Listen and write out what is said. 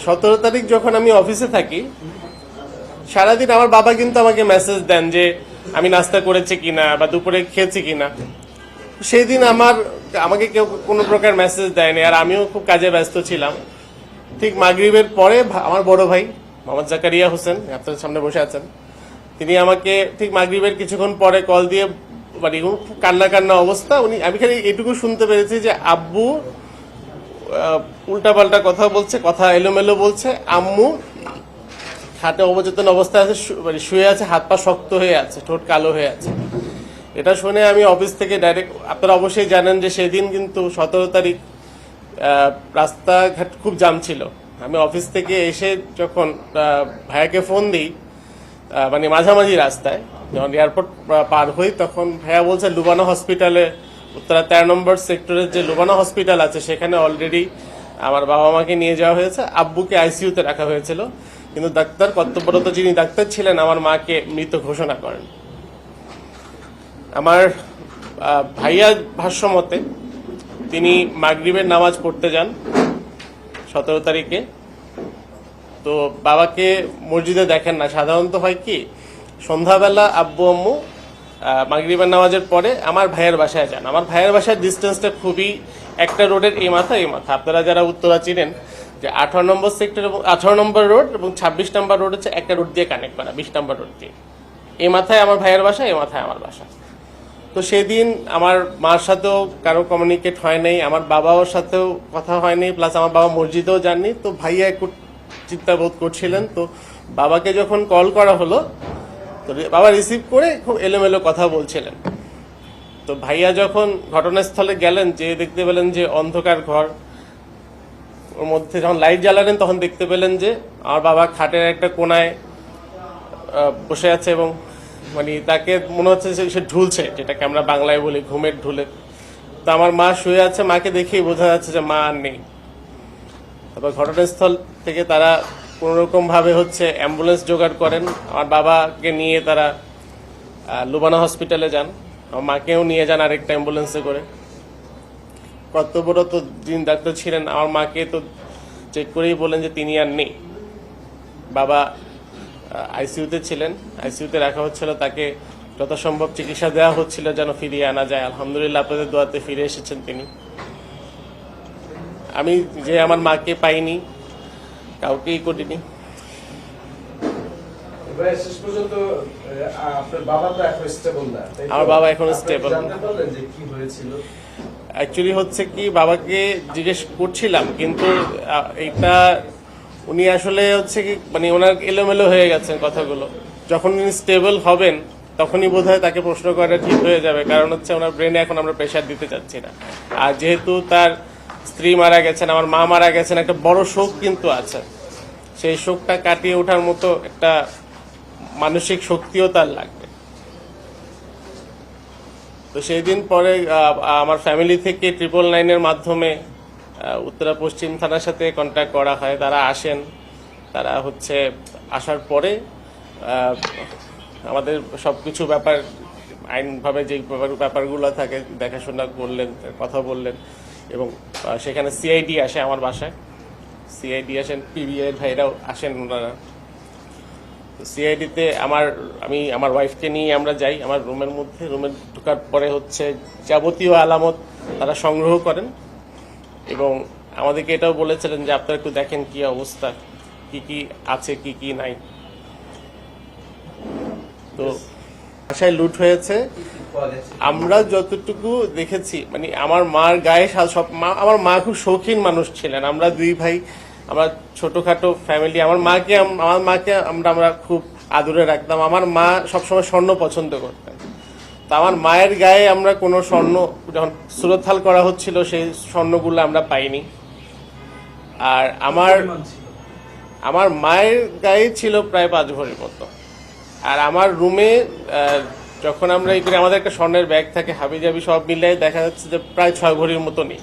17 তারিখ যখন আমি অফিসে থাকি, সারাদিন আমার বাবা কিন্তু আমাকে মেসেজ দেন যে আমি নাস্তা করেছি কিনা বা দুপুরে খেয়েছি কিনা। সেই দিন আমাকে কেউ কোনো প্রকার মেসেজ দেয়নি, আর আমিও খুব কাজে ব্যস্ত ছিলাম। ঠিক মাগরিবের পরে আমার বড় ভাই মোহাম্মদ জাকারিয়া হোসেন আপনার সামনে বসে আছেন, তিনি আমাকে ঠিক মাগরিবের কিছুক্ষণ পরে কল দিয়ে, মানে খুব কান্না কান্না অবস্থা, আমি খালি এটুকু শুনতে পেরেছি যে আব্বু উল্টাপাল্টা কথা বলছে, কথা এলোমেলো বলছে, আম্মু খাটে অবচেতন অবস্থায় আছে, মানে শুয়ে আছে, হাত পা শক্ত হয়ে আছে, ঠোঁট কালো হয়ে আছে। এটা শুনে আমি অফিস থেকে ডাইরেক্ট, আপনারা অবশ্যই জানেন যে সেদিন কিন্তু 17 তারিখ রাস্তাঘাট খুব জাম ছিল। আমি অফিস থেকে এসে যখন ভাইয়াকে ফোন দিই, মানে মাঝামাঝি রাস্তায় যখন এয়ারপোর্ট পার হই, তখন ভাইয়া বলছে লুবানা হসপিটালে, উত্তরা 13 নম্বর সেক্টরের যে লুবানা হসপিটাল আছে সেখানে অলরেডি আমার বাবা মাকে নিয়ে যাওয়া হয়েছে, আব্বুকে আইসিইউতে রাখা হয়েছিল, কিন্তু ডাক্তার কর্তব্যরত যিনি ডাক্তার ছিলেন আমার মাকে মৃত ঘোষণা করেন। আমার ভাইয়া ভাষ্য মতে তিনি মাগরিবের নামাজ পড়তে যান 17 তারিখে, তো বাবাকে মসজিদে দেখেন না। সাধারণত হয় কি, সন্ধ্যাবেলা আব্বু আম্মু মাগরিবের নামাজের পরে আমার ভাইয়ের বাসায় যান। আমার ভাইয়ের বাসার ডিস্টেন্সটা খুবই, একটা রোডের এই মাথা এই মাথা, আপনারা যারা উত্তরা চিনেন যে 18 নম্বর সেক্টর এবং 18 নম্বর রোড এবং 26 নম্বর রোড হচ্ছে একটা রোড দিয়ে কানেক্ট করা, 20 নম্বর রোড দিয়ে। এই মাথায় আমার ভাইয়ের বাসা, এই মাথায় আমার বাসা। তো সেদিন আমার মার সাথেও কারো কমিউনিকেট হয় নাই, আমার বাবার সাথেও কথা হয়নি, প্লাস আমার বাবা মসজিদেও যাননি। তো ভাইয়া একটু চিন্তা বোধ করছিলেন। তো বাবাকে যখন কল করা হলো, তো বাবা রিসিভ করে খুব এলোমেলো কথা বলছিলেন। তো ভাইয়া যখন ঘটনাস্থলে গেলেন, যে দেখতে পেলেন যে অন্ধকার ঘর, ওর মধ্যে যখন লাইট জ্বালালেন তখন দেখতে পেলেন যে আমার বাবা খাটের একটা কোনায় বসে আছে, এবং মানে তাকে মনে হচ্ছে যে সে ঢুলছে, যেটাকে আমরা বাংলায় বলি ঘুমের ঢুলে। তো আমার মা শুয়ে আছে, মাকে দেখেই বোঝা যাচ্ছে যে মা আর নেই। তারপর ঘটনাস্থল থেকে তারা কোনোরকম ভাবে হচ্ছে অ্যাম্বুলেন্স জোগাড় করেন, আমার বাবাকে নিয়ে তারা লুবানা হসপিটালে যান, আমার মাকেও নিয়ে যান আরেকটা অ্যাম্বুলেন্সে করে। কর্তব্যরত যিনি ডাক্তার ছিলেন আমার মাকে তো চেক করেই বলেন যে তিনি আর নেই। বাবা আইসিইউতে ছিলেন, আইসিইউতে রাখা হচ্ছিল, তাকে যথাসম্ভব চিকিৎসা দেওয়া হচ্ছিল যেন ফিরিয়ে আনা যায়। আলহামদুলিল্লাহ আপনাদের দোয়াতে ফিরে এসেছেন তিনি। আমি যে আমার মাকে পাইনি, কাউকেই করিনি। আমার বাবা এখন স্টেবল। অ্যাকচুয়ালি হচ্ছে কি, বাবাকে জিজ্ঞেস করছিলাম, কিন্তু এটা উনি আসলে হচ্ছে কি, মানে ওনার এলোমেলো হয়ে গেছে কথাগুলো। যখন উনি স্টেবল হবেন তখনই বোধহয় তাকে প্রশ্ন করাটা ঠিক হয়ে যাবে, কারণ হচ্ছে ওনার ব্রেনে এখন আমরা প্রেশার দিতে চাচ্ছি না। আর যেহেতু তার স্ত্রী মারা গেছেন, আমার মা মারা গেছেন, একটা বড় শোক কিন্তু আছে। সেই শোকটা কাটিয়ে ওঠার মতো একটা মানসিক শক্তিও তার লাগবে। তো সেই দিন পরে আমার ফ্যামিলি থেকে 999-এর মাধ্যমে উত্তরা পশ্চিম থানার সাথে কন্ট্যাক্ট করা হয়। তারা আসেন, তারা হচ্ছে আসার পরে আমাদের সবকিছু ব্যাপার আইনভাবে যে ব্যাপারগুলো থাকে দেখাশোনা করলেন, কথা বললেন, এবং সেখানে সিআইডি আসে আমার বাসায়, সিআইডি আসেন, পিবিআই ভাইরাও আসেন ওনারা। সিআইডিতে আমি আমার ওয়াইফকে নিয়ে আমরা যাই আমার রুমের মধ্যে। রুমে ঢোকার পরে হচ্ছে যাবতীয় আলামত তারা সংগ্রহ করেন, এবং আমাদেরকে এটাও বলেছিলেন যে আপনারা একটু দেখেন কি অবস্থা, কি কি আছে কি কি নাই। তো বাসায় লুট হয়েছে, আমরা যতটুকু দেখেছি, মানে আমার মার গায়ে সব, আমার মা খুব শৌখিন মানুষ ছিলেন। আমরা দুই ভাই, আমরা ছোটখাটো ফ্যামিলি। আমার মাকে আমরা খুব আদরে রাখতাম। আমার মা সবসময় স্বর্ণ পছন্দ করতেন। তো আমার মায়ের গায়ে আমরা কোনো স্বর্ণ, যখন সুরতহাল করা হচ্ছিল সেই স্বর্ণগুলো আমরা পাইনি। আর আমার মায়ের গায়ে ছিল প্রায় 5 ভরির মতো। আর আমার রুমে যখন আমরা এই করি, আমাদের একটা স্বর্ণের ব্যাগ থাকে, হাবিজাবি সব মিলিয়ে দেখা যাচ্ছে যে প্রায় 6 ভরির মতো নেই।